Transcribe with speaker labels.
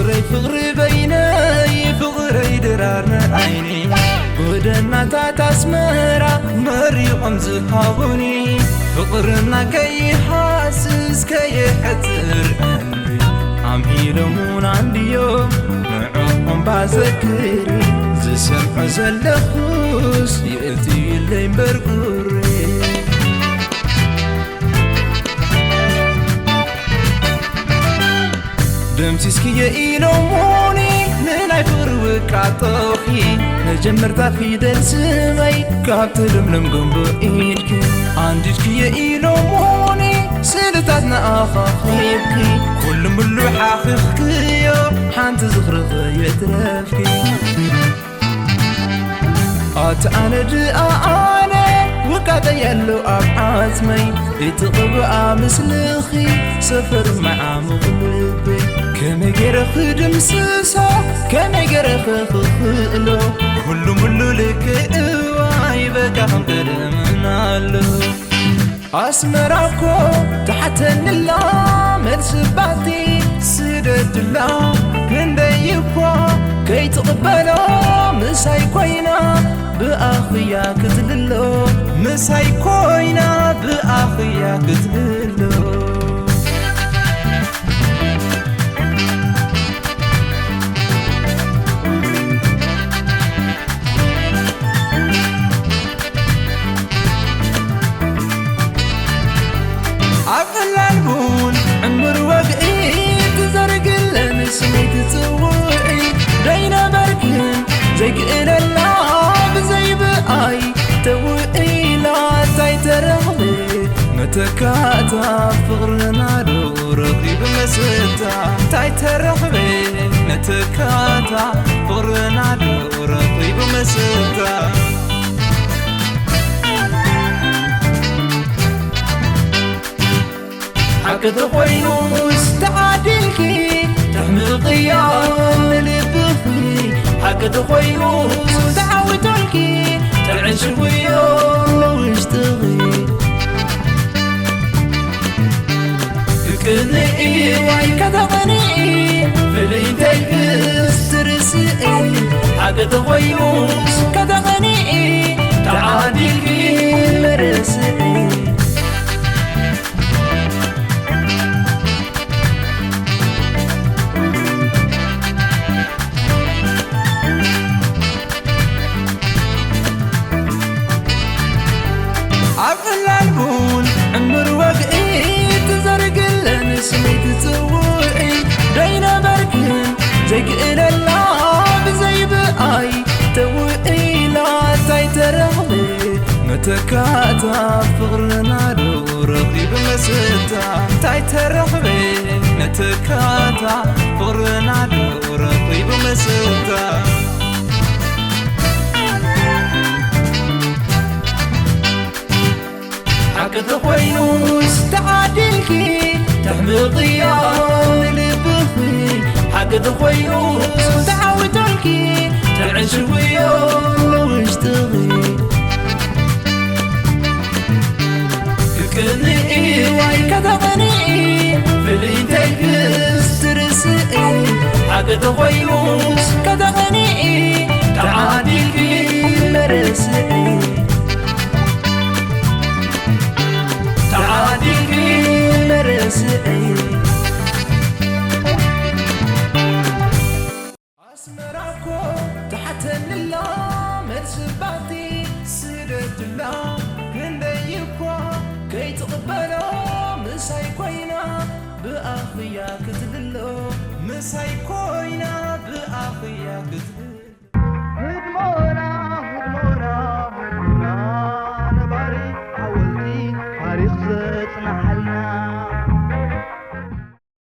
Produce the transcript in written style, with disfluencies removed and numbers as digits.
Speaker 1: فغري بيني فغري درارنا عيني بدنا تاسمرا مريم زهابوني فقرنا كي حاسس كي حتر عم هيرمون عندي يوم معهم بعذكري زي سمع زلخوس يأتي الليل برقري دمسيسكي يإيلوموني من عفروك عطوخي نجمرتا في درسمي كابت لملم قنبو إيلكي عنديشكي يإيلوموني سيلتاتنا أخاخيبكي كل ملو حاخيخكيو حانت زخرخ يترافكي أنا أنا وقادا يلو أبعاتمي يتقبع مثلخي سفر مع مغلبي كما يرخ دمسسا كما يرخ خخلو كل ملو لك إواي بكا خمقدمنا له أسمراكو تحت النلا مرسباتي سيدت الله كنديكو كي تقبلو مساي كوينا بأخيا كتللو مساي كوينا بأخيا كتللو عقل البون عمر وقعي تزرق لنا سميت تسوعي دينا بركن زي كإلى اللعب زي بقاي توقي لا تايترغبي نتكاتا فغرنا رقيب مستا تايترغبي نتكاتا فغرنا رقيب مستا حكت خوينوس تعادلكي تحمل قيام لبخي حكت خوينوس تعاودلكي تعيش ويوم واشتغي كني واي كتغني فلين تلقس ترسي حكت خوينوس كتغني تعادلكي مرسي عقل البون عمر وقعي تزرق لنا سميت تسوعي دينا بركن زي كإلى اللعب زي بقاي توقي لا تايترغبي نتكاتا فغرنا رقيب مستا تايترغبي نتكاتا فغرنا رقيب مستا حكت خوينوس تعادلكي تحمل قيام لبخي حكت خوينوس تعاودلكي تعيش ويوم واشتغي كني واي كتغني فلين تلقس ترسي حكت خوينوس كتغني تعادلكي مرسي تعادلكي مرسي أسمراكو تحت النلا مرسباتي سيرت الله كنديكو كي تقبلو مساي كوينا بأخيا كتللو مساي كوينا بأخيا كتللو